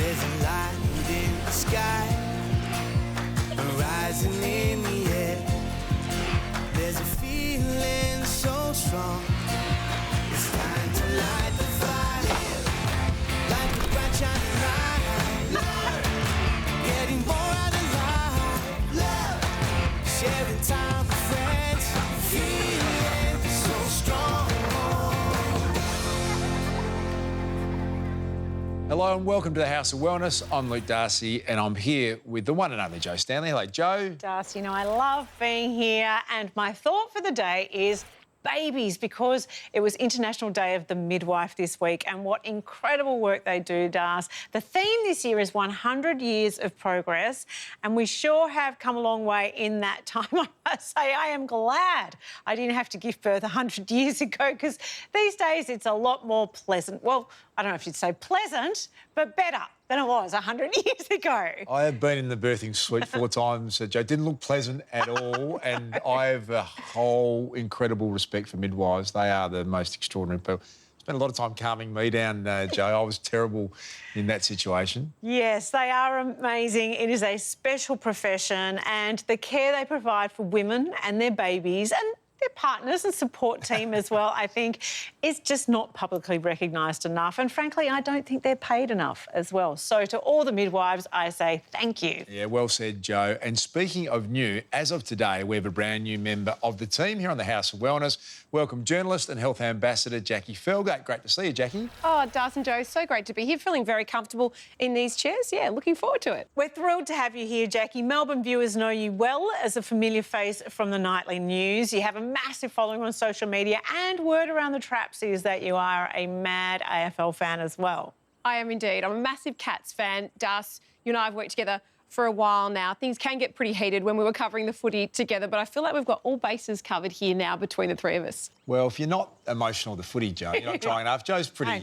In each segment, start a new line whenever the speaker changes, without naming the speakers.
There's a light in the sky, rising in the air. There's a feeling so strong. It's time to light the fire, like a bright shining light. Getting more out of life. Love, sharing time with friends. Feeling so strong.
Hello and welcome to the House of Wellness. I'm Luke Darcy and I'm here with the one and only Joe Stanley. Hello, Joe.
Darcy, you know, I love being here, and my thought for the day is babies, because it was International Day of the Midwife this week, and what incredible work they do, Darcy. The theme this year is 100 years of progress, and we sure have come a long way in that time. I must say, I am glad I didn't have to give birth 100 years ago, because these days it's a lot more pleasant. Well, I don't know if you'd say pleasant, but better than it was 100 years ago.
I have been in the birthing suite 4 times, Joe. Didn't look pleasant at all, and I have a whole incredible respect for midwives. They are the most extraordinary people. Spent a lot of time calming me down, Joe. I was terrible in that situation.
Yes, they are amazing. It is a special profession, and the care they provide for women and their babies and their partners and support team as well, I think, is just not publicly recognised enough. And frankly, I don't think they're paid enough as well. So to all the midwives, I say thank you.
Yeah, well said, Joe. And speaking of new, as of today, we have a brand new member of the team here on the House of Wellness. Welcome journalist and health ambassador Jackie Felgate. Great to see you, Jackie.
Oh, Darcy and Joe, so great to be here. Feeling very comfortable in these chairs. Yeah, looking forward to it.
We're thrilled to have you here, Jackie. Melbourne viewers know you well as a familiar face from the nightly news. You have a massive following on social media, and word around the traps is that you are a mad AFL fan as well.
I am indeed. I'm a massive Cats fan. Darcy, you and I have worked together for a while now. Things can get pretty heated when we were covering the footy together, but I feel like we've got all bases covered here now between the three of us.
Well, if you're not emotional with the footy, Joe, you're not trying enough. Joe's pretty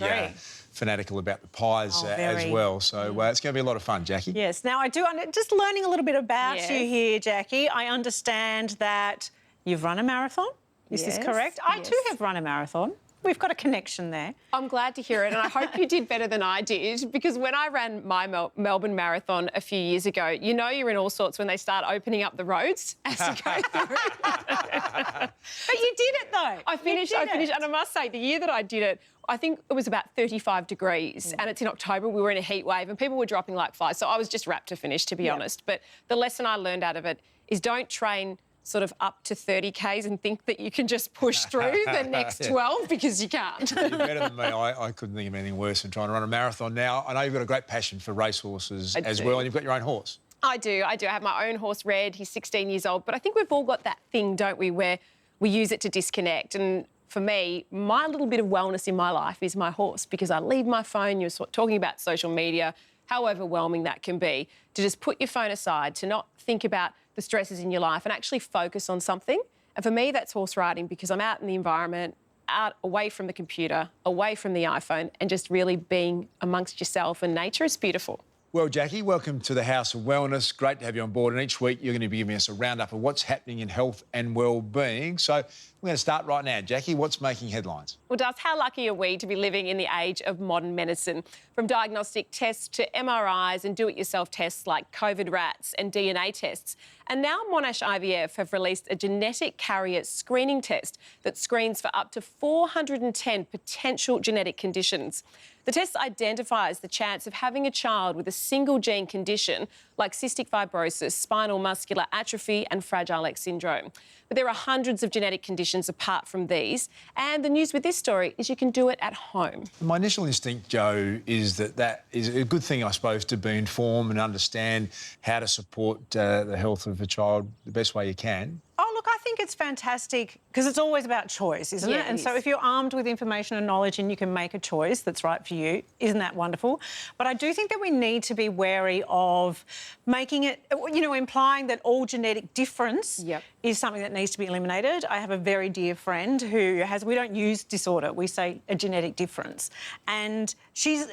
fanatical about the Pies as well, so it's going to be a lot of fun, Jackie.
Yes. Now, I do... Just learning a little bit about you here, Jackie, I understand that you've run a marathon. Is this correct? I too have run a marathon. We've got a connection there.
I'm glad to hear it, and I hope you did better than I did, because when I ran my Melbourne Marathon a few years ago, you know you're in all sorts when they start opening up the roads as you go through.
But you did it, though.
I finished, and I must say, the year that I did it, I think it was about 35 degrees, and it's in October. We were in a heat wave, and people were dropping like flies, so I was just wrapped to finish, to be honest. But the lesson I learned out of it is don't train sort of up to 30 Ks and think that you can just push through the next 12, because you can't.
You're better than me. I couldn't think of anything worse than trying to run a marathon. Now, I know you've got a great passion for racehorses as well, and you've got your own horse.
I do. I have my own horse, Red. He's 16 years old. But I think we've all got that thing, don't we, where we use it to disconnect. And for me, my little bit of wellness in my life is my horse, because I leave my phone. You're talking about social media, how overwhelming that can be, to just put your phone aside, to not think about the stresses in your life and actually focus on something. And for me, that's horse riding, because I'm out in the environment, out away from the computer, away from the iPhone, and just really being amongst yourself and nature is beautiful.
Well, Jackie, welcome to the House of Wellness. Great to have you on board. And each week you're going to be giving us a roundup of what's happening in health and well-being. So we're going to start right now. Jackie, what's making headlines?
Well, Darcy, how lucky are we to be living in the age of modern medicine? From diagnostic tests to MRIs and do-it-yourself tests like COVID rats and DNA tests. And now Monash IVF have released a genetic carrier screening test that screens for up to 410 potential genetic conditions. The test identifies the chance of having a child with a single gene condition like cystic fibrosis, spinal muscular atrophy and Fragile X syndrome. But there are hundreds of genetic conditions apart from these, and the news with this story is you can do it at home. My
initial instinct, Joe, is that is a good thing, I suppose, to be informed and understand how to support the health of a child the best way you can.
Oh, look, I think it's fantastic, because it's always about choice, isn't it? And so if you're armed with information and knowledge and you can make a choice that's right for you, isn't that wonderful? But I do think that we need to be wary of making it, you know, implying that all genetic difference is something that needs to be eliminated. I have a very dear friend who has, we don't use disorder, we say a genetic difference. And she's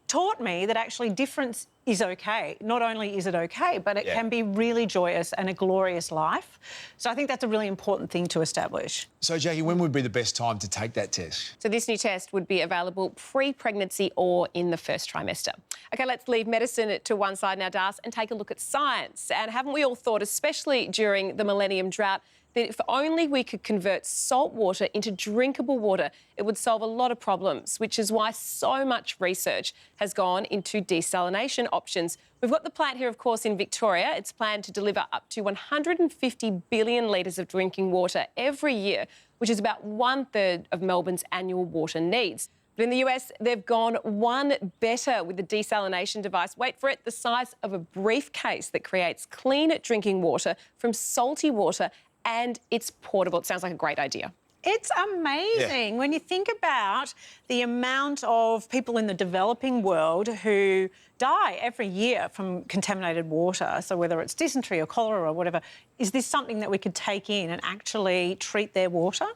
taught me that actually difference is okay. Not only is it okay, but it can be really joyous and a glorious life. So I think that's a really important thing to establish.
So, Jackie, when would be the best time to take that test?
So this new test would be available pre-pregnancy or in the first trimester. OK, let's leave medicine to one side now, Das, and take a look at science. And haven't we all thought, especially during the millennium drought, that if only we could convert salt water into drinkable water, it would solve a lot of problems, which is why so much research has gone into desalination options. We've got the plant here, of course, in Victoria. It's planned to deliver up to 150 billion litres of drinking water every year, which is about 1/3 of Melbourne's annual water needs. But in the US, they've gone one better with the desalination device. Wait for it, the size of a briefcase that creates clean drinking water from salty water, and it's portable. It sounds like a great idea.
It's amazing when you think about the amount of people in the developing world who die every year from contaminated water. So whether it's dysentery or cholera or whatever, is this something that we could take in and actually treat their water?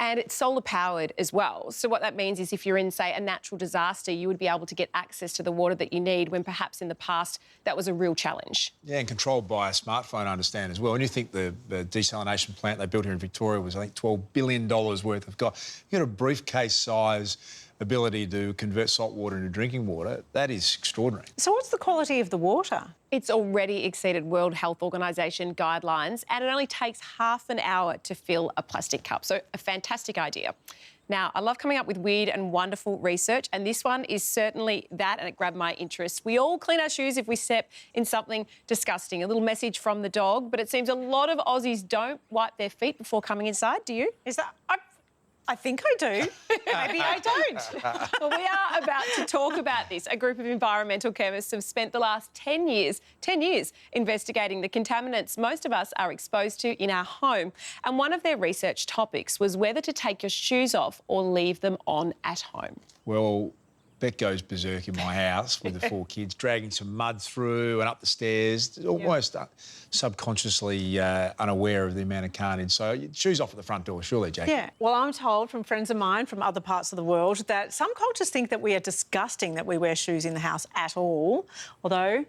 And it's solar powered as well. So what that means is if you're in, say, a natural disaster, you would be able to get access to the water that you need when perhaps in the past that was a real challenge. Yeah,
and controlled by a smartphone, I understand, as well. And you think the desalination plant they built here in Victoria was, I think, $12 billion worth of gas. You got a briefcase-size ability to convert salt water into drinking water. That is extraordinary.
So what's the quality of the water?
It's already exceeded World Health Organization guidelines, and it only takes half an hour to fill a plastic cup. So a fantastic idea. Now, I love coming up with weird and wonderful research, and this one is certainly that, and it grabbed my interest. We all clean our shoes if we step in something disgusting. A little message from the dog, but it seems a lot of Aussies don't wipe their feet before coming inside. Do you?
Is that... I think I do. Maybe I don't.
Well, we are about to talk about this. A group of environmental chemists have spent the last 10 years investigating the contaminants most of us are exposed to in our home. And one of their research topics was whether to take your shoes off or leave them on at home.
Well, Beck goes berserk in my house with the 4 kids, dragging some mud through and up the stairs, almost subconsciously unaware of the amount of carnage. So shoes off at the front door, surely, Jackie.
Yeah. Well, I'm told from friends of mine from other parts of the world that some cultures think that we are disgusting that we wear shoes in the house at all, although...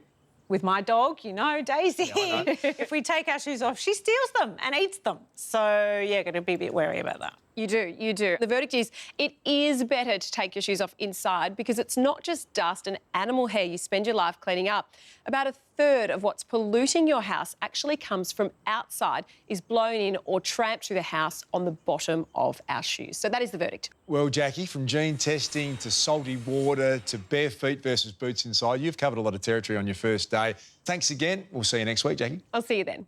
with my dog, you know, Daisy, if we take our shoes off, she steals them and eats them. So, yeah, got to be a bit wary about that.
You do, you do. The verdict is it is better to take your shoes off inside because it's not just dust and animal hair you spend your life cleaning up. About 1/3 of what's polluting your house actually comes from outside, is blown in or tramped through the house on the bottom of our shoes. So that is the verdict.
Well, Jackie, from gene testing to salty water to bare feet versus boots inside, you've covered a lot of territory on your first day. Thanks again. We'll see you next week, Jackie.
I'll see you then.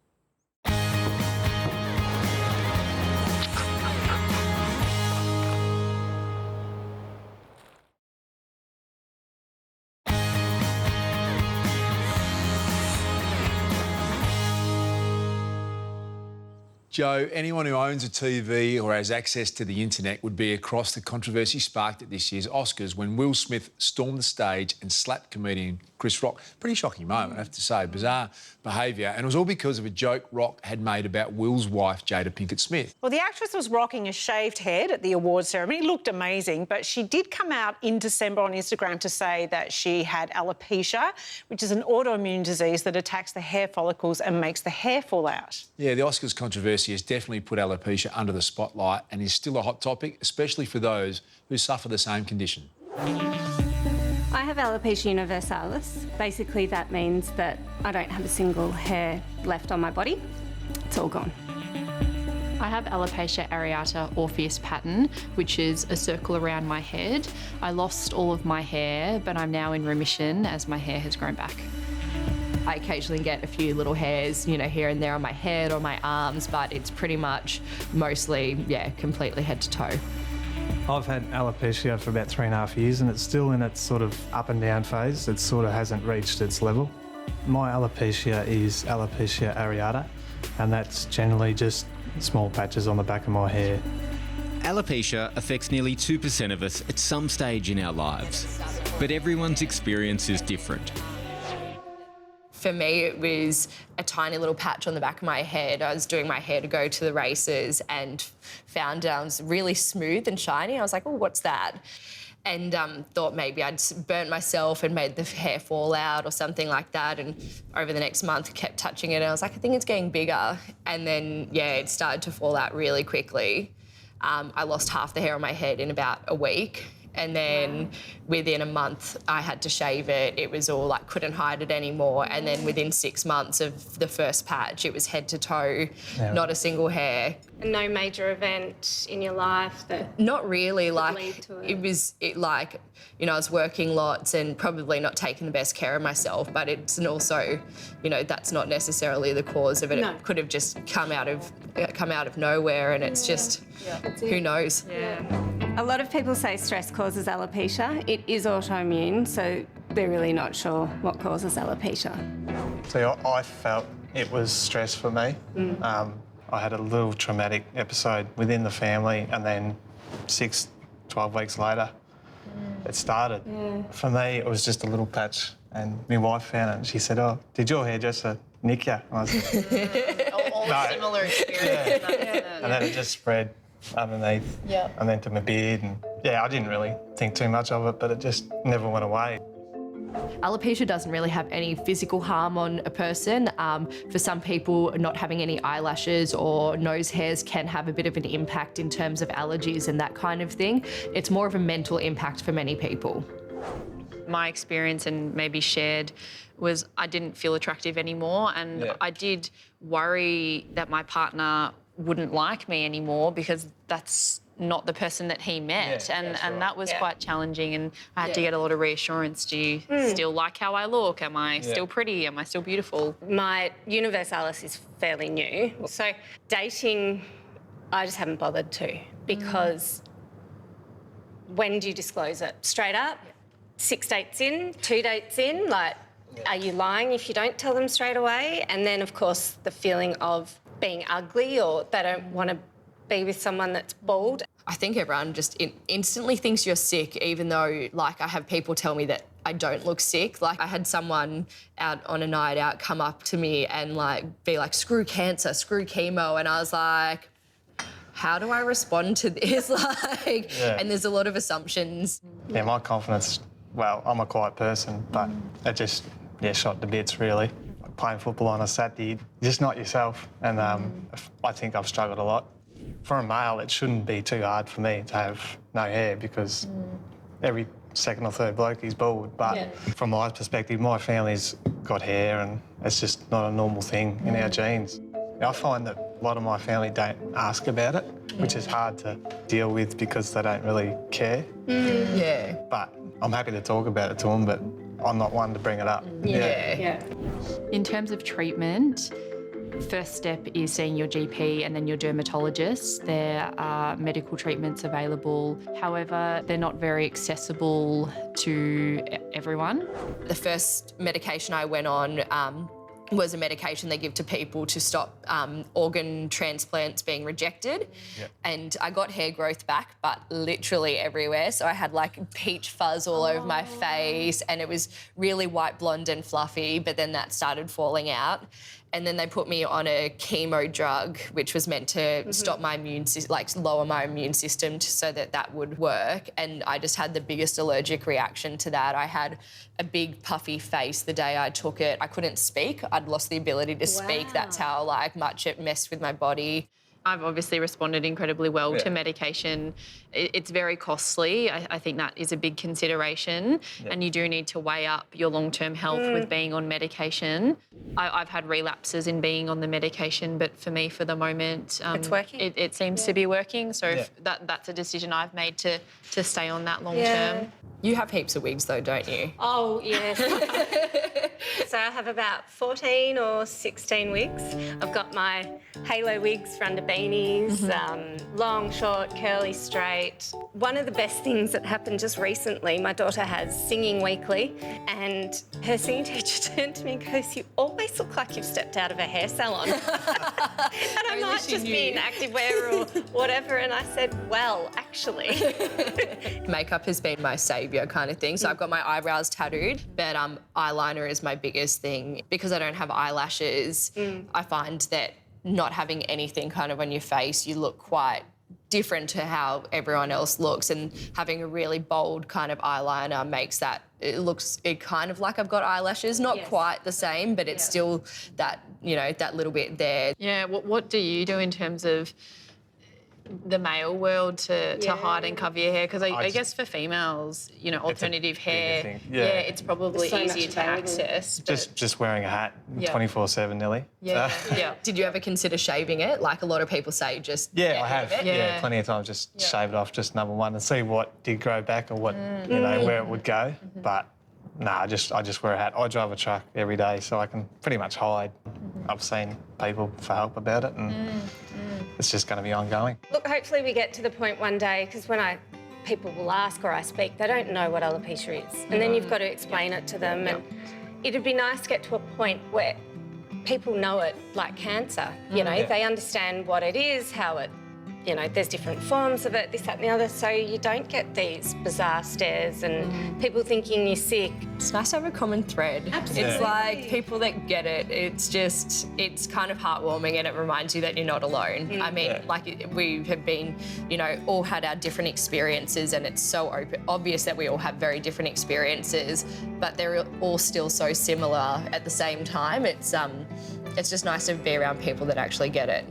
Joe, anyone who owns a TV or has access to the internet would be across the controversy sparked at this year's Oscars when Will Smith stormed the stage and slapped comedian Chris Rock. Pretty shocking moment, I have to say. Bizarre behaviour. And it was all because of a joke Rock had made about Will's wife, Jada Pinkett Smith.
Well, the actress was rocking a shaved head at the awards ceremony. It looked amazing, but she did come out in December on Instagram to say that she had alopecia, which is an autoimmune disease that attacks the hair follicles and makes the hair fall out.
Yeah, the Oscars controversy has definitely put alopecia under the spotlight and is still a hot topic, especially for those who suffer the same condition.
I have alopecia universalis. Basically, that means that I don't have a single hair left on my body. It's all gone.
I have alopecia areata Orpheus pattern, which is a circle around my head. I lost all of my hair, but I'm now in remission as my hair has grown back.
I occasionally get a few little hairs, you know, here and there on my head or my arms, but it's pretty much mostly, completely head to toe.
I've had alopecia for about 3.5 years and it's still in its sort of up and down phase. It sort of hasn't reached its level. My alopecia is alopecia areata, and that's generally just small patches on the back of my hair.
Alopecia affects nearly 2% of us at some stage in our lives, but everyone's experience is different.
For me, it was a tiny little patch on the back of my head. I was doing my hair to go to the races and found it was really smooth and shiny. I was like, oh, what's that? and thought maybe I'd burnt myself and made the hair fall out or something like that. And over the next month, kept touching it, and I was like, I think it's getting bigger. And then, yeah, it started to fall out really quickly. I lost half the hair on my head in about a week. And then within a month, I had to shave it. It was all like, couldn't hide it anymore. And then within 6 months of the first patch, it was head to toe, not a single hair.
And no major event in your life that...
Not really. Like,
lead to it.
it was like, you know, I was working lots and probably not taking the best care of myself, but it's also, you know, that's not necessarily the cause of it.
No.
It could have just come out of nowhere, and it's just, who knows?
A lot of people say stress causes alopecia. It is autoimmune, so they're really not sure what causes alopecia.
So I felt it was stress for me. I had a little traumatic episode within the family, and then 12 weeks later, it started. For me, it was just a little patch, and my wife found it, and she said, "Oh, did your hairdresser nick you?" And I was like,
All
No.
similar experience.
and then it just spread underneath, and then to my beard, and I didn't really think too much of it, but it just never went away.
Alopecia doesn't really have any physical harm on a person. For some people, not having any eyelashes or nose hairs can have a bit of an impact in terms of allergies and that kind of thing. It's more of a mental impact for many people.
My experience, and maybe shared, was I didn't feel attractive anymore, and I did worry that my partner wouldn't like me anymore because that's not the person that he met, and that was quite challenging, and I had to get a lot of reassurance. Do you still like how I look? Am I still pretty? Am I still beautiful?
My universalis is fairly new, so dating, I just haven't bothered to, because when do you disclose it? Straight up? 6 dates in, 2 dates in, like, are you lying if you don't tell them straight away? And then, of course, the feeling of being ugly, or they don't want to be with someone that's bald.
I think everyone just instantly thinks you're sick, even though, like, I have people tell me that I don't look sick. Like, I had someone out on a night out come up to me and, like, be like, screw cancer, screw chemo. And I was like, how do I respond to this? Like, and there's a lot of assumptions.
Yeah, my confidence, well, I'm a quiet person, but it just, shot to bits, really. Like playing football on a Saturday, you're just not yourself. And I think I've struggled a lot. For a male, it shouldn't be too hard for me to have no hair, because every second or third bloke is bald. But from my perspective, my family's got hair, and it's just not a normal thing in our genes. I find that a lot of my family don't ask about it, which is hard to deal with because they don't really care. But I'm happy to talk about it to them, but I'm not one to bring it up.
In terms of treatment, first step is seeing your GP and then your dermatologist. There are medical treatments available. However, they're not very accessible to everyone.
The first medication I went on was a medication they give to people to stop organ transplants being rejected. And I got hair growth back, but literally everywhere. So I had like peach fuzz all over my face, and it was really white, blonde and fluffy, but then that started falling out. And then they put me on a chemo drug, which was meant to stop my immune system, like lower my immune system so that that would work. And I just had the biggest allergic reaction to that. I had a big puffy face the day I took it. I couldn't speak. I'd lost the ability to speak. That's how like much it messed with my body.
I've obviously responded incredibly well to medication. It's very costly. I think that is a big consideration, and you do need to weigh up your long-term health with being on medication. I've had relapses in being on the medication, but for me, for the moment,
it's working.
It seems to be working. So that's a decision I've made to stay on that long term.
You have heaps of wigs though, don't you?
Oh, yes. So I have about 14 or 16 wigs. I've got my halo wigs for under beanies, long, short, curly, straight. One of the best things that happened just recently, my daughter has singing weekly, and her singing teacher turned to me and goes, "You always look like you've stepped out of a hair salon." And I might just be in activewear or whatever. And I said, well, actually.
Makeup has been my saviour kind of thing. So I've got my eyebrows tattooed, but eyeliner is my biggest thing. Because I don't have eyelashes, I find that not having anything kind of on your face, you look quite different to how everyone else looks, and having a really bold kind of eyeliner makes that it kind of like I've got eyelashes, not quite the same, but it's still that, you know, that little bit there.
Yeah, what do you do in terms of the male world to hide and cover your hair? Because I guess for females, you know, alternative hair, it's probably easier to access.
Just wearing a hat 24/7 nearly.
Yeah.
Did you ever consider shaving it? Like a lot of people say, just
I have. Yeah, plenty of times just shave it off, just number one, and see what did grow back or what you know where it would go. But no, I just wear a hat. I drive a truck every day, so I can pretty much hide. I've seen people for help about it, and it's just going to be ongoing.
Look, hopefully we get to the point one day, because when people will ask or I speak, they don't know what alopecia is, and then you've got to explain it to them. And it'd be nice to get to a point where people know it like cancer. You know, they understand what it is, how it, you know, there's different forms of it, this, that and the other, so you don't get these bizarre stares and people thinking you're sick.
It's nice to have a common thread.
Absolutely.
It's like people that get it, it's kind of heartwarming, and it reminds you that you're not alone. I mean, like we have been, you know, all had our different experiences, and it's so obvious that we all have very different experiences, but they're all still so similar at the same time. It's just nice to be around people that actually get it.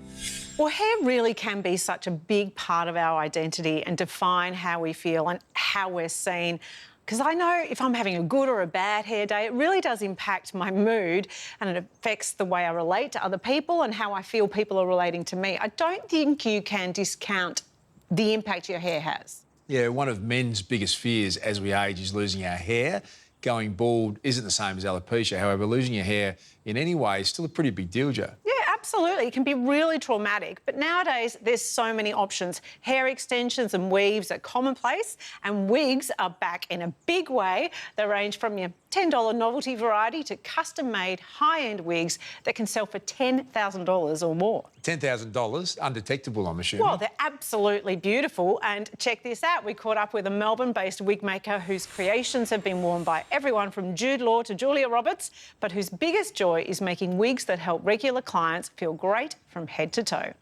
Well, hair really can be such a big part of our identity and define how we feel and how we're seen. Because I know if I'm having a good or a bad hair day, it really does impact my mood, and it affects the way I relate to other people and how I feel people are relating to me. I don't think you can discount the impact your hair has.
Yeah, one of men's biggest fears as we age is losing our hair. Going bald isn't the same as alopecia. However, losing your hair in any way is still a pretty big deal, Jo.
Yeah, absolutely. It can be really traumatic. But nowadays, there's so many options. Hair extensions and weaves are commonplace, and wigs are back in a big way. They range from your $10 novelty variety to custom-made high-end wigs that can sell for $10,000 or more.
$10,000, undetectable, I'm assuming.
Well, they're absolutely beautiful. And check this out. We caught up with a Melbourne-based wig maker whose creations have been worn by everyone from Jude Law to Julia Roberts, but whose biggest joy is making wigs that help regular clients feel great from head to toe.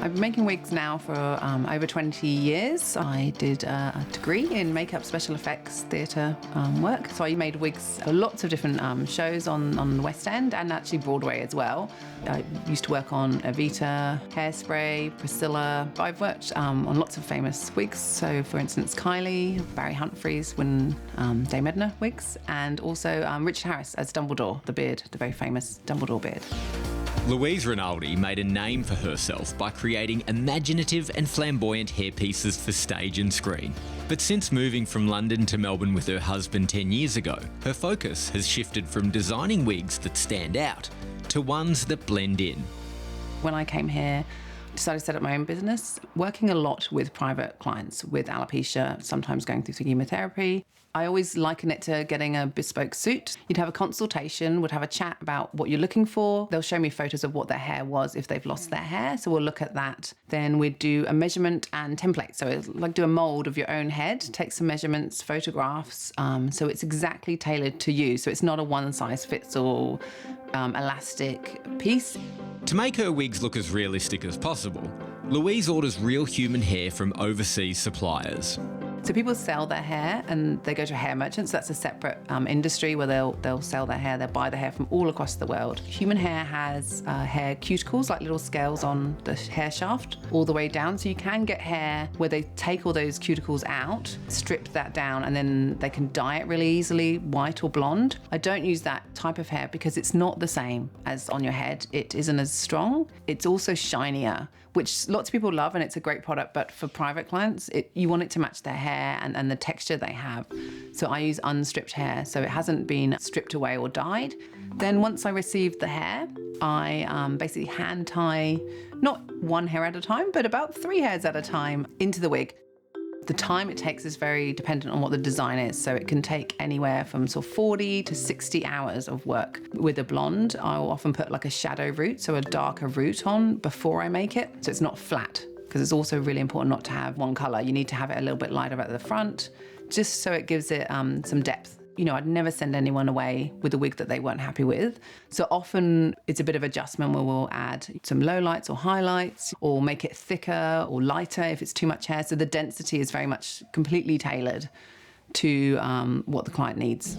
I've been making wigs now for over 20 years. I did a degree in makeup, special effects, theatre work. So I made wigs for lots of different shows on the West End and actually Broadway as well. I used to work on Evita, Hairspray, Priscilla. I've worked on lots of famous wigs. So, for instance, Kylie, Barry Humphries when Dame Edna wigs, and also Richard Harris as Dumbledore, the beard, the very famous Dumbledore beard.
Louise Rinaldi made a name for herself by creating imaginative and flamboyant hairpieces for stage and screen. But since moving from London to Melbourne with her husband 10 years ago, her focus has shifted from designing wigs that stand out to ones that blend in.
When I came here, I decided to set up my own business, working a lot with private clients with alopecia, sometimes going through chemotherapy. I always liken it to getting a bespoke suit. You'd have a consultation, would have a chat about what you're looking for. They'll show me photos of what their hair was if they've lost their hair, so we'll look at that. Then we'd do a measurement and template. So it's like do a mould of your own head, take some measurements, photographs, so it's exactly tailored to you. So it's not a one-size-fits-all elastic piece.
To make her wigs look as realistic as possible, Louise orders real human hair from overseas suppliers.
So people sell their hair and they go to hair merchants. That's a separate industry where they'll sell their hair. They'll buy the hair from all across the world. Human hair has hair cuticles, like little scales on the hair shaft, all the way down. So you can get hair where they take all those cuticles out, strip that down, and then they can dye it really easily, white or blonde. I don't use that type of hair because it's not the same as on your head. It isn't as strong. It's also shinier, which lots of people love, and it's a great product, but for private clients, you want it to match their hair and the texture they have. So I use unstripped hair, so it hasn't been stripped away or dyed. Then once I receive the hair, I basically hand tie, not one hair at a time, but about 3 hairs at a time into the wig. The time it takes is very dependent on what the design is. So it can take anywhere from sort of 40 to 60 hours of work. With a blonde, I'll often put like a shadow root, so a darker root on before I make it, so it's not flat. Because it's also really important not to have one colour. You need to have it a little bit lighter at the front, just so it gives it some depth. You know, I'd never send anyone away with a wig that they weren't happy with. So often it's a bit of adjustment where we'll add some lowlights or highlights or make it thicker or lighter if it's too much hair. So the density is very much completely tailored to what the client needs.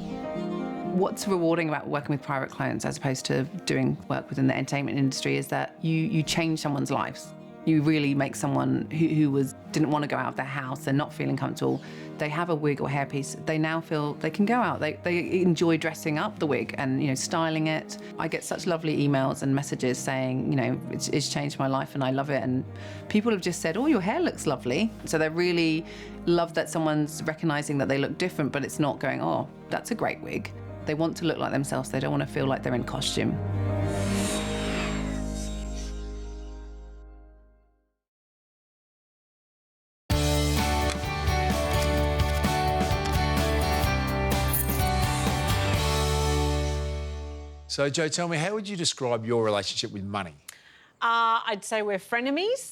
What's rewarding about working with private clients as opposed to doing work within the entertainment industry is that you change someone's lives. You really make someone who didn't want to go out of their house, they're not feeling comfortable, they have a wig or hairpiece, they now feel they can go out. They enjoy dressing up the wig and, you know, styling it. I get such lovely emails and messages saying, you know, it's changed my life and I love it. And people have just said, oh, your hair looks lovely. So they really love that someone's recognizing that they look different, but it's not going, oh, that's a great wig. They want to look like themselves. They don't want to feel like they're in costume.
So, Jo, tell me, how would you describe your relationship with money?
I'd say we're frenemies.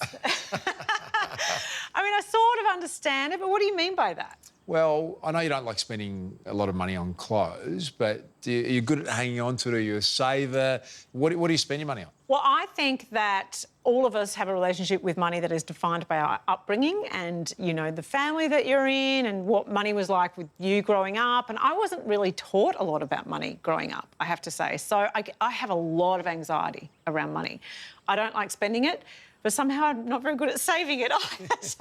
I mean, I sort of understand it, but what do you mean by that?
Well, I know you don't like spending a lot of money on clothes, but are you good at hanging on to it? Are you a saver? What do you spend your money on?
Well, I think that all of us have a relationship with money that is defined by our upbringing and, you know, the family that you're in and what money was like with you growing up. And I wasn't really taught a lot about money growing up, I have to say. So I have a lot of anxiety around money. I don't like spending it, but somehow I'm not very good at saving it either. So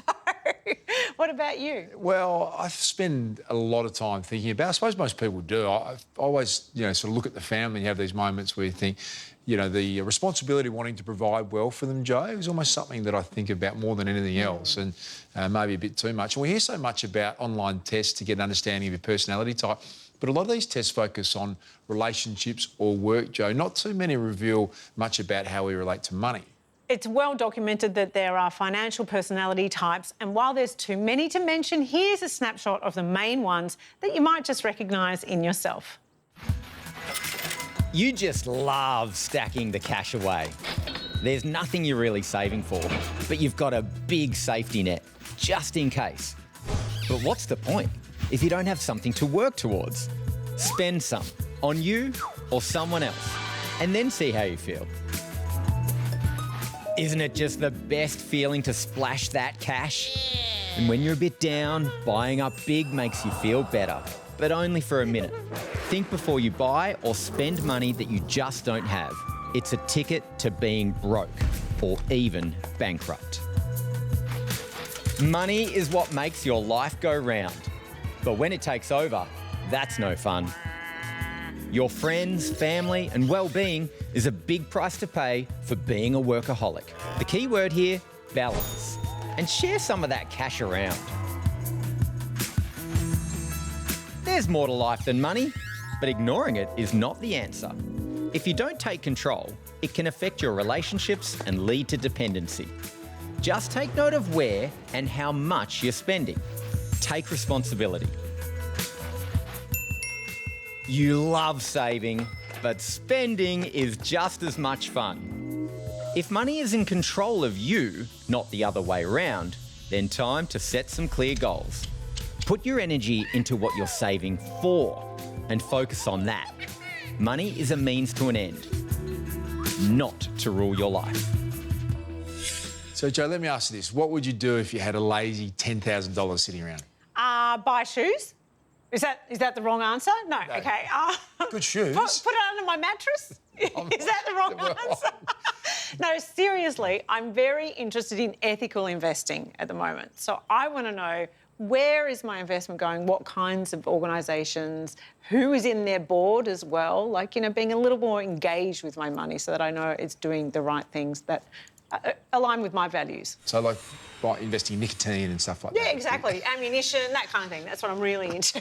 what about you?
Well, I spend a lot of time thinking about it. I suppose most people do. I always, you know, sort of look at the family and have these moments where you think, you know, the responsibility of wanting to provide well for them, Jo, is almost something that I think about more than anything else, and maybe a bit too much. And we hear so much about online tests to get an understanding of your personality type, but a lot of these tests focus on relationships or work, Jo. Not too many reveal much about how we relate to money.
It's well documented that there are financial personality types, and while there's too many to mention, here's a snapshot of the main ones that you might just recognise in yourself.
You just love stacking the cash away. There's nothing you're really saving for, but you've got a big safety net, just in case. But what's the point if you don't have something to work towards? Spend some on you or someone else, and then see how you feel. Isn't it just the best feeling to splash that cash? And when you're a bit down, buying up big makes you feel better, but only for a minute. Think before you buy or spend money that you just don't have. It's a ticket to being broke or even bankrupt. Money is what makes your life go round. But when it takes over, that's no fun. Your friends, family and well-being is a big price to pay for being a workaholic. The key word here, balance. And share some of that cash around. There's more to life than money, but ignoring it is not the answer. If you don't take control, it can affect your relationships and lead to dependency. Just take note of where and how much you're spending. Take responsibility. You love saving, but spending is just as much fun. If money is in control of you, not the other way around, then time to set some clear goals. Put your energy into what you're saving for and focus on that. Money is a means to an end, not to rule your life.
So, Jo, let me ask you this. What would you do if you had a lazy $10,000 sitting around?
Buy shoes. Is that the wrong answer? No. Okay.
Good shoes.
Put it under my mattress? Is that the wrong answer? No, seriously, I'm very interested in ethical investing at the moment. So I want to know, where is my investment going? What kinds of organisations? Who is in their board as well? Like, you know, being a little more engaged with my money so that I know it's doing the right things that align with my values.
So, like, by investing in nicotine and stuff like that?
Yeah, exactly. Ammunition, that kind of thing. That's what I'm really into.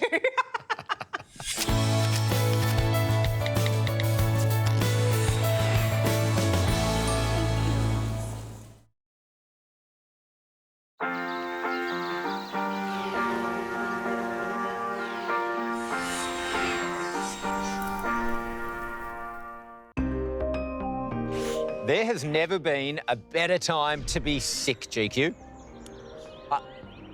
There has never been a better time to be sick, GQ.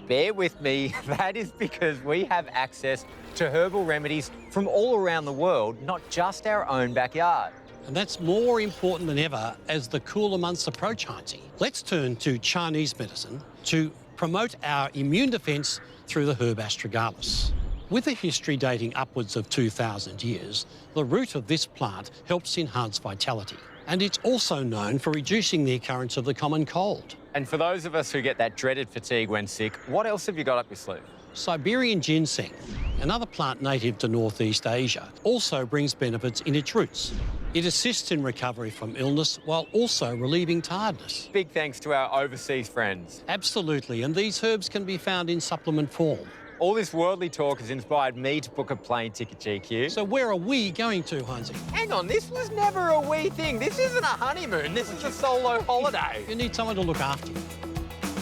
Bear with me, that is because we have access to herbal remedies from all around the world, not just our own backyard.
And that's more important than ever as the cooler months approach, Heinzie. Let's turn to Chinese medicine to promote our immune defence through the herb astragalus. With a history dating upwards of 2,000 years, the root of this plant helps enhance vitality. And it's also known for reducing the occurrence of the common cold.
And for those of us who get that dreaded fatigue when sick, what else have you got up your sleeve?
Siberian ginseng, another plant native to Northeast Asia, also brings benefits in its roots. It assists in recovery from illness while also relieving tiredness.
Big thanks to our overseas friends.
Absolutely, and these herbs can be found in supplement form.
All this worldly talk has inspired me to book a plane ticket, GQ.
So where are we going to, Heinzie?
Hang on, this was never a wee thing. This isn't a honeymoon, this is a solo holiday.
You need someone to look after you.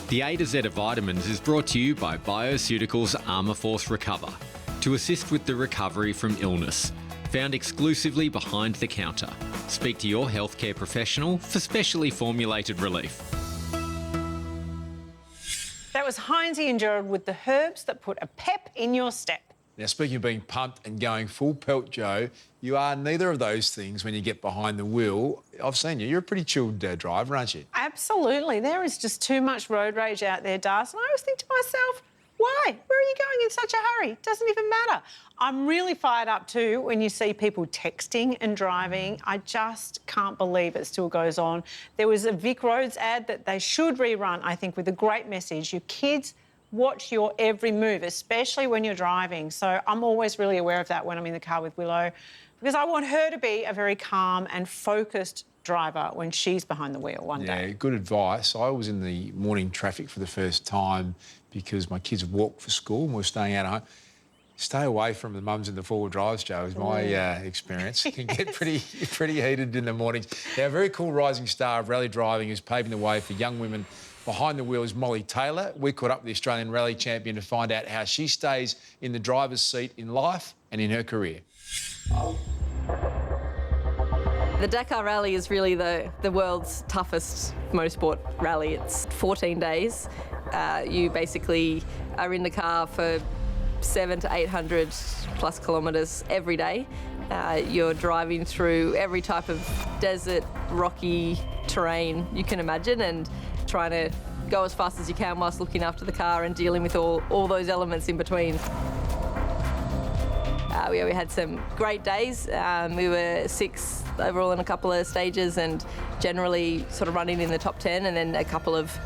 The A to Z of vitamins is brought to you by Bioceuticals Armour Force Recover to assist with the recovery from illness. Found exclusively behind the counter. Speak to your healthcare professional for specially formulated relief.
That was Heinzie and Gerald with the herbs that put a pep in your step.
Now, speaking of being pumped and going full pelt, Joe, you are neither of those things when you get behind the wheel. I've seen you. You're a pretty chilled driver, aren't you?
Absolutely. There is just too much road rage out there, Darcy. And I always think to myself, why? Where are you going in such a hurry? It doesn't even matter. I'm really fired up too when you see people texting and driving. I just can't believe it still goes on. There was a Vic Roads ad that they should rerun, I think, with a great message. Your kids watch your every move, especially when you're driving. So I'm always really aware of that when I'm in the car with Willow, because I want her to be a very calm and focused driver when she's behind the wheel one day.
Yeah, good advice. I was in the morning traffic for the first time because my kids walked for school and we were staying out at home. Stay away from the mums in the four-wheel drives, Joe, is my experience. It can get pretty heated in the mornings. Now, a very cool rising star of rally driving who's paving the way for young women behind the wheel is Molly Taylor. We caught up with the Australian rally champion to find out how she stays in the driver's seat in life and in her career.
The Dakar Rally is really the world's toughest motorsport rally. It's 14 days. You basically are in the car for 700 to 800 plus kilometres every day. You're driving through every type of desert, rocky terrain you can imagine and trying to go as fast as you can whilst looking after the car and dealing with all those elements in between. We had some great days. We were 6th overall in a couple of stages and generally sort of running in the top 10, and then a couple of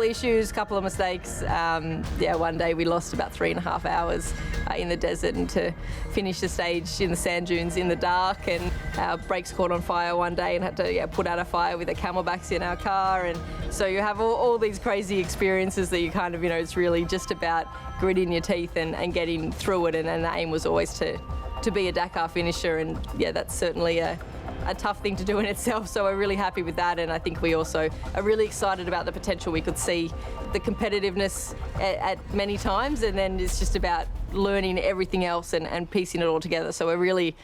issues, a couple of mistakes. One day we lost about 3.5 hours in the desert and to finish the stage in the sand dunes in the dark, and our brakes caught on fire one day and had to put out a fire with the camelbacks in our car. And so you have all these crazy experiences that you kind of, it's really just about gritting your teeth and getting through it. And the aim was always to be a Dakar finisher. And that's certainly a tough thing to do in itself, so we're really happy with that, and I think we also are really excited about the potential we could see, the competitiveness at many times, and then it's just about learning everything else and piecing it all together. So we're really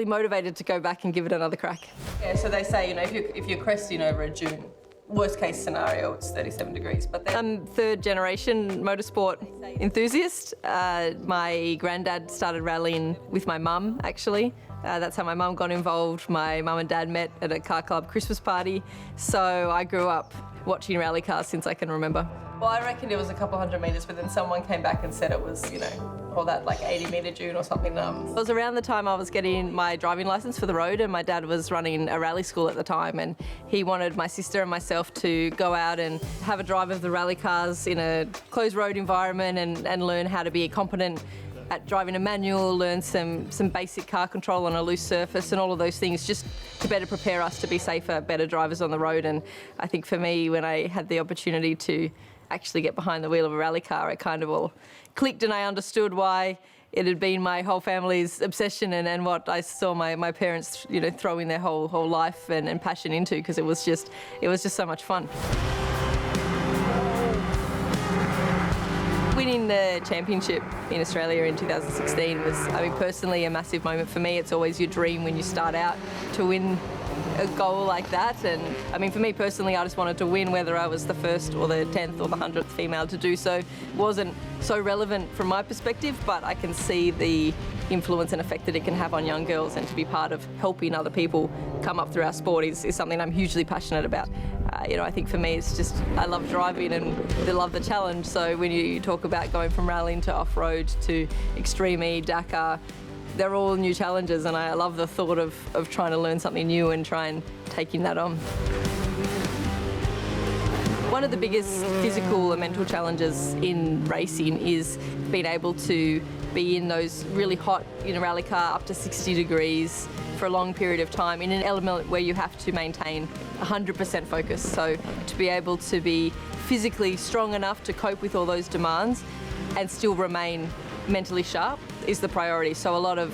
motivated to go back and give it another crack. Yeah, so they say, if you're cresting over a dune, worst case scenario, it's 37 degrees. But I'm third generation motorsport enthusiast. My granddad started rallying with my mum, actually. That's how my mum got involved. My mum and dad met at a car club Christmas party. So I grew up watching rally cars since I can remember. Well, I reckoned it was a couple hundred metres, but then someone came back and said it was, that 80-metre dune or something. It was around the time I was getting my driving licence for the road, and my dad was running a rally school at the time, and he wanted my sister and myself to go out and have a drive of the rally cars in a closed road environment and learn how to be competent at driving a manual, learn some basic car control on a loose surface and all of those things, just to better prepare us to be safer, better drivers on the road. And I think for me, when I had the opportunity to actually get behind the wheel of a rally car, it kind of all clicked, and I understood why it had been my whole family's obsession and what I saw my parents throwing their whole life and passion into, because it was just so much fun. We Winning the championship in Australia in 2016 was, I mean, personally a massive moment for me. It's always your dream when you start out to win a goal like that. And I mean, for me personally, I just wanted to win, whether I was the first or the 10th or the 100th female to do so. It wasn't so relevant from my perspective, but I can see the influence and effect that it can have on young girls, and to be part of helping other people come up through our sport is something I'm hugely passionate about. You know, I think for me it's just, I love driving and I love the challenge. So when you talk about going from rallying to off-road to Extreme E, Dakar, they're all new challenges, and I love the thought of trying to learn something new and try and taking that on. One of the biggest physical and mental challenges in racing is being able to be in those really hot, in a rally car up to 60 degrees for a long period of time in an element where you have to maintain 100% focus. So to be able to be physically strong enough to cope with all those demands and still remain mentally sharp is the priority. So a lot of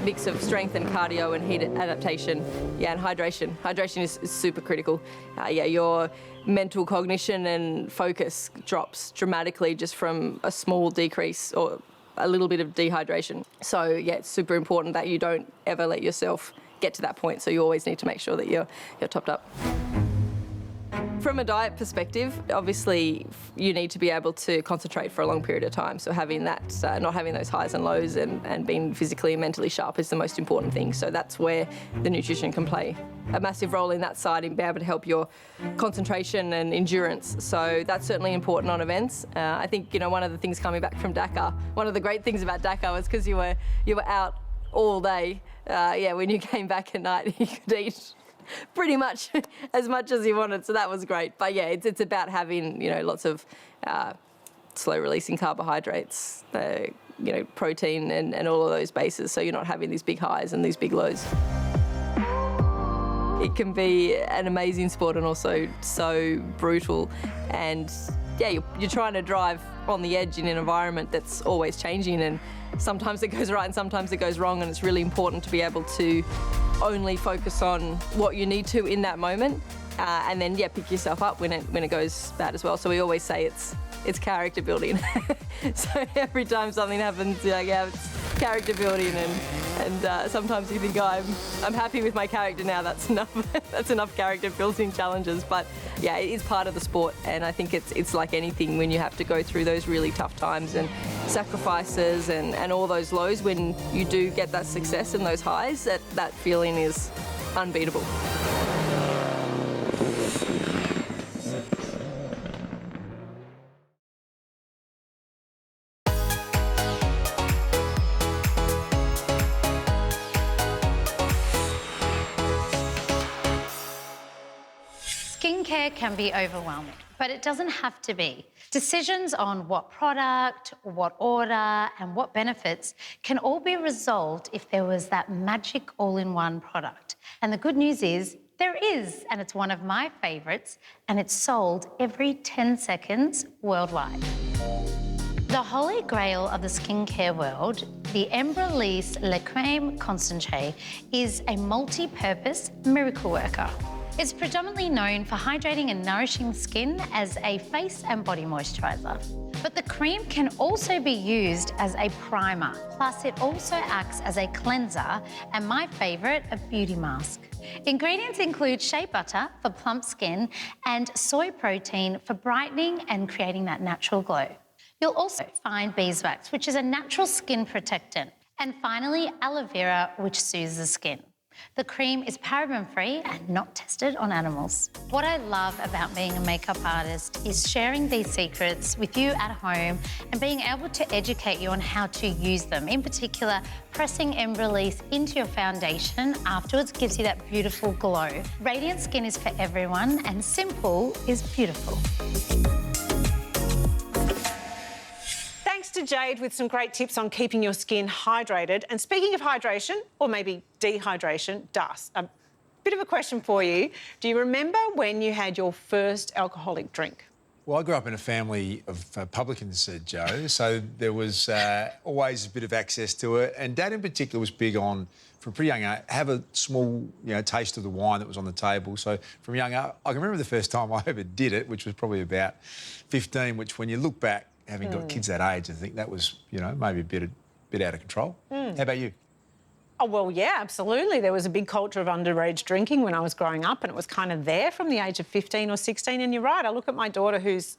mix of strength and cardio and heat adaptation, and hydration. Hydration is super critical. Your mental cognition and focus drops dramatically just from a small decrease or a little bit of dehydration. So it's super important that you don't ever let yourself get to that point. So you always need to make sure that you're topped up. From a diet perspective, obviously you need to be able to concentrate for a long period of time. So having that, not having those highs and lows and being physically and mentally sharp is the most important thing. So that's where the nutrition can play a massive role in that side and be able to help your concentration and endurance. So that's certainly important on events. I think, you know, one of the things coming back from Dakar, one of the great things about Dakar was because you were out all day. When you came back at night, you could eat pretty much as much as you wanted, so that was great. But it's about having, you know, lots of slow releasing carbohydrates, protein and all of those bases, so you're not having these big highs and these big lows. It can be an amazing sport and also so brutal, and you're trying to drive on the edge in an environment that's always changing, and sometimes it goes right and sometimes it goes wrong, and it's really important to be able to only focus on what you need to in that moment, and then pick yourself up when it goes bad as well. So we always say it's character building. So every time something happens, it's character building, and sometimes you think, I'm happy with my character now. That's enough. That's enough character building challenges. But it is part of the sport, and I think it's like anything when you have to go through those really tough times and sacrifices and all those lows. When you do get that success and those highs, that feeling is unbeatable.
Skincare can be overwhelming, but it doesn't have to be. Decisions on what product, what order, and what benefits can all be resolved if there was that magic all-in-one product. And the good news is, there is, and it's one of my favourites, and it's sold every 10 seconds worldwide. The holy grail of the skincare world, the Embryolisse Le Crème Concentré, is a multi-purpose miracle worker. It's predominantly known for hydrating and nourishing skin as a face and body moisturiser. But the cream can also be used as a primer. Plus, it also acts as a cleanser and, my favourite, a beauty mask. Ingredients include shea butter for plump skin and soy protein for brightening and creating that natural glow. You'll also find beeswax, which is a natural skin protectant. And finally, aloe vera, which soothes the skin. The cream is paraben-free and not tested on animals. What I love about being a makeup artist is sharing these secrets with you at home and being able to educate you on how to use them. In particular, pressing Embryolisse into your foundation afterwards gives you that beautiful glow. Radiant skin is for everyone, and simple is beautiful.
Thanks to Jade with some great tips on keeping your skin hydrated. And speaking of hydration, or maybe dehydration, Das, a bit of a question for you. Do you remember when you had your first alcoholic drink?
Well, I grew up in a family of publicans, Joe, so there was always a bit of access to it. And Dad in particular was big on, from pretty young age, have a small, taste of the wine that was on the table. So from young age, I can remember the first time I ever did it, which was probably about 15, which when you look back, having got kids that age, I think that was, you know, maybe a bit out of control. How about you?
Oh, well, yeah, absolutely. There was a big culture of underage drinking when I was growing up, and it was kind of there from the age of 15 or 16. And you're right, I look at my daughter who's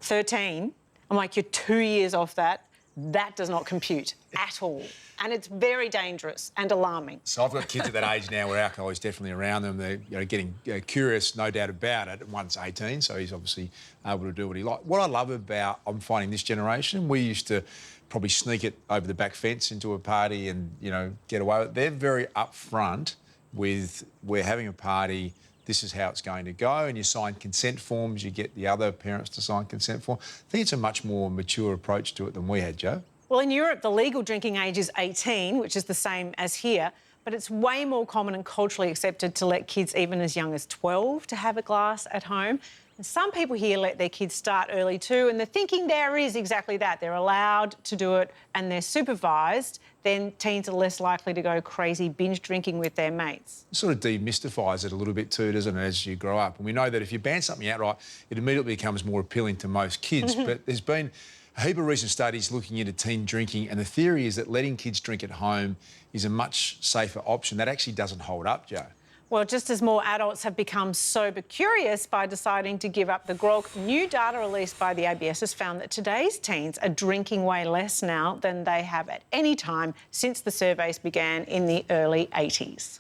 13, I'm like, you're 2 years off that. That does not compute at all. And it's very dangerous and alarming.
So I've got kids at that age now where alcohol is definitely around them. They're, you know, getting curious, no doubt about it. One's 18, so he's obviously able to do what he likes. What I love about, I'm finding this generation, we used to probably sneak it over the back fence into a party and, you know, get away with it. They're very upfront with, we're having a party, this is how it's going to go, and you sign consent forms, you get the other parents to sign consent forms. I think it's a much more mature approach to it than we had, Jo.
Well, in Europe, the legal drinking age is 18, which is the same as here, but it's way more common and culturally accepted to let kids even as young as 12 to have a glass at home. And some people here let their kids start early too, and the thinking there is exactly that. They're allowed to do it and they're supervised, then teens are less likely to go crazy binge drinking with their mates.
It sort of demystifies it a little bit too, doesn't it, as you grow up? And we know that if you ban something outright, it immediately becomes more appealing to most kids. But there's been a heap of recent studies looking into teen drinking, and the theory is that letting kids drink at home is a much safer option. That actually doesn't hold up, Jo.
Well, just as more adults have become sober curious by deciding to give up the grog, new data released by the ABS has found that today's teens are drinking way less now than they have at any time since the surveys began in the early 80s.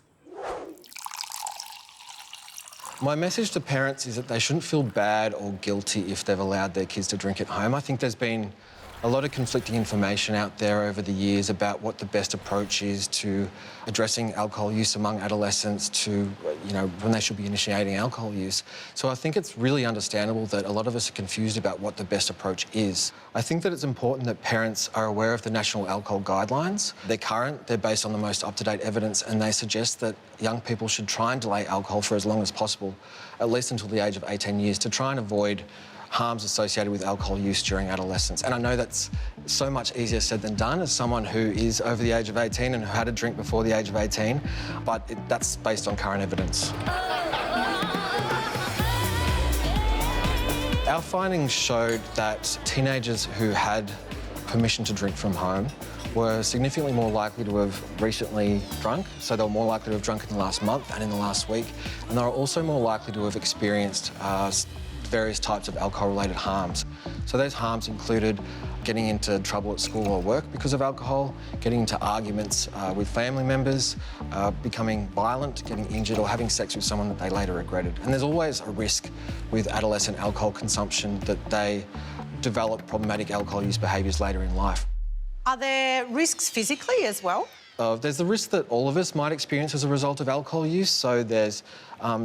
My message to parents is that they shouldn't feel bad or guilty if they've allowed their kids to drink at home. I think there's been a lot of conflicting information out there over the years about what the best approach is to addressing alcohol use among adolescents to, you know, when they should be initiating alcohol use. So I think it's really understandable that a lot of us are confused about what the best approach is. I think that it's important that parents are aware of the National Alcohol Guidelines. They're current, they're based on the most up-to-date evidence, and they suggest that young people should try and delay alcohol for as long as possible, at least until the age of 18 years, to try and avoid harms associated with alcohol use during adolescence. And I know that's so much easier said than done as someone who is over the age of 18 and who had a drink before the age of 18, but that's based on current evidence. Our findings showed that teenagers who had permission to drink from home were significantly more likely to have recently drunk, so they were more likely to have drunk in the last month and in the last week, and they were also more likely to have experienced various types of alcohol-related harms. So those harms included getting into trouble at school or work because of alcohol, getting into arguments with family members, becoming violent, getting injured, or having sex with someone that they later regretted. And there's always a risk with adolescent alcohol consumption that they develop problematic alcohol use behaviours later in life.
Are there risks physically as well?
There's the risk that all of us might experience as a result of alcohol use. So there's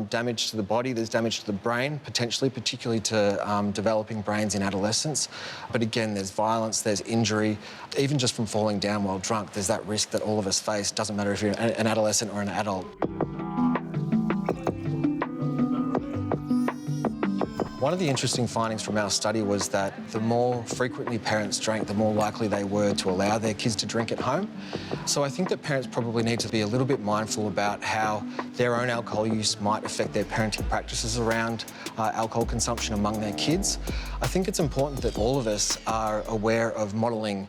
damage to the body, there's damage to the brain, potentially, particularly to developing brains in adolescence. But again, there's violence, there's injury. Even just from falling down while drunk, there's that risk that all of us face. Doesn't matter if you're an adolescent or an adult. One of the interesting findings from our study was that the more frequently parents drank, the more likely they were to allow their kids to drink at home. So I think that parents probably need to be a little bit mindful about how their own alcohol use might affect their parenting practices around alcohol consumption among their kids. I think it's important that all of us are aware of modelling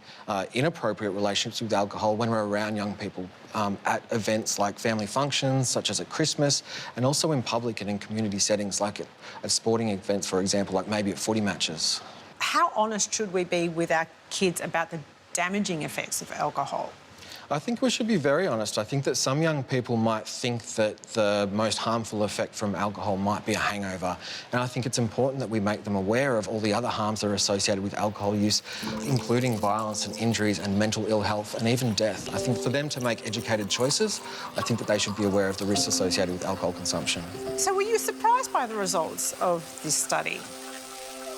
inappropriate relationships with alcohol when we're around young people at events like family functions, such as at Christmas, and also in public and in community settings like at sporting events, for example, like maybe at footy matches.
How honest should we be with our kids about the damaging effects of alcohol?
I think we should be very honest. I think that some young people might think that the most harmful effect from alcohol might be a hangover. And I think it's important that we make them aware of all the other harms that are associated with alcohol use, including violence and injuries and mental ill health and even death. I think for them to make educated choices, I think that they should be aware of the risks associated with alcohol consumption.
So were you surprised by the results of this study?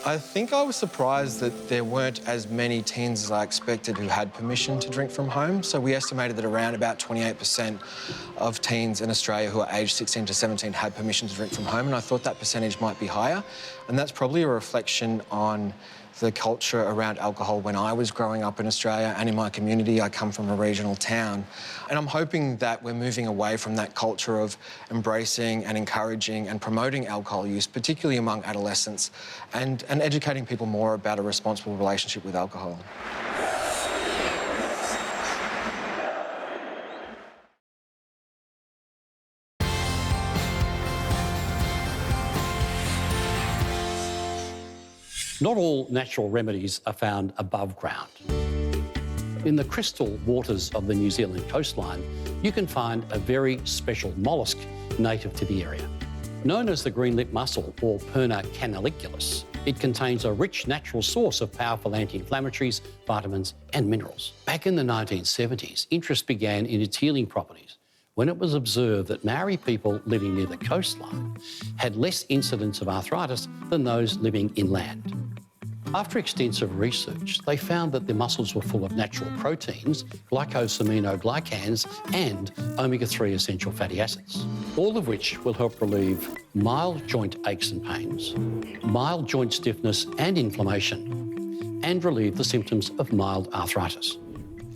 I think I was surprised that there weren't as many teens as I expected who had permission to drink from home. So we estimated that around about 28% of teens in Australia who are aged 16 to 17 had permission to drink from home, and I thought that percentage might be higher. And that's probably a reflection on the culture around alcohol when I was growing up in Australia and in my community. I come from a regional town. And I'm hoping that we're moving away from that culture of embracing and encouraging and promoting alcohol use, particularly among adolescents, and educating people more about a responsible relationship with alcohol.
Not all natural remedies are found above ground. In the crystal waters of the New Zealand coastline, you can find a very special mollusk native to the area. Known as the green-lip mussel, or Perna canaliculus, it contains a rich natural source of powerful anti-inflammatories, vitamins and minerals. Back in the 1970s, interest began in its healing properties when it was observed that Maori people living near the coastline had less incidence of arthritis than those living inland. After extensive research, they found that the mussels were full of natural proteins, glycosaminoglycans and omega-3 essential fatty acids, all of which will help relieve mild joint aches and pains, mild joint stiffness and inflammation, and relieve the symptoms of mild arthritis.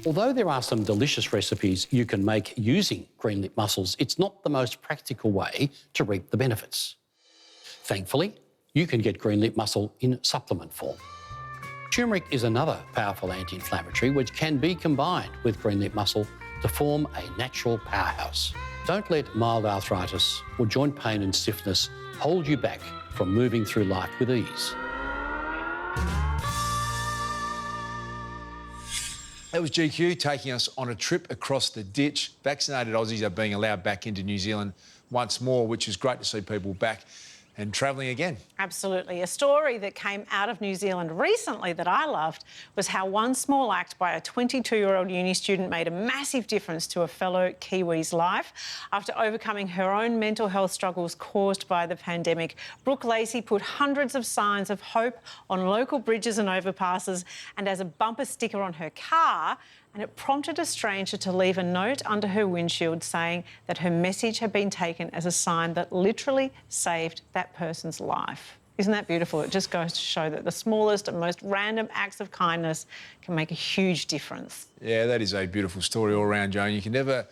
Although there are some delicious recipes you can make using green-lip mussels, it's not the most practical way to reap the benefits. Thankfully, you can get green-lip mussel in supplement form. Turmeric is another powerful anti-inflammatory which can be combined with green-lip mussel to form a natural powerhouse. Don't let mild arthritis or joint pain and stiffness hold you back from moving through life with ease.
That was GQ taking us on a trip across the ditch. Vaccinated Aussies are being allowed back into New Zealand once more, which is great to see people back and travelling again.
Absolutely. A story that came out of New Zealand recently that I loved was how one small act by a 22-year-old uni student made a massive difference to a fellow Kiwi's life. After overcoming her own mental health struggles caused by the pandemic, Brooke Lacey put hundreds of signs of hope on local bridges and overpasses and as a bumper sticker on her car, and it prompted a stranger to leave a note under her windshield saying that her message had been taken as a sign that literally saved that person's life. Isn't that beautiful? It just goes to show that the smallest and most random acts of kindness can make a huge difference.
Yeah, that is a beautiful story all around, Joan. You can never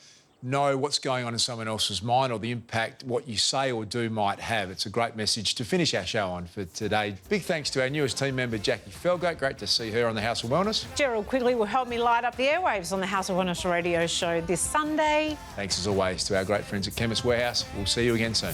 know what's going on in someone else's mind or the impact what you say or do might have. It's a great message to finish our show on for today. Big thanks to our newest team member, Jackie Felgate. Great to see her on the House of Wellness.
Gerald Quigley will help me light up the airwaves on the House of Wellness radio show this Sunday.
Thanks as always to our great friends at Chemist Warehouse. We'll see you again soon.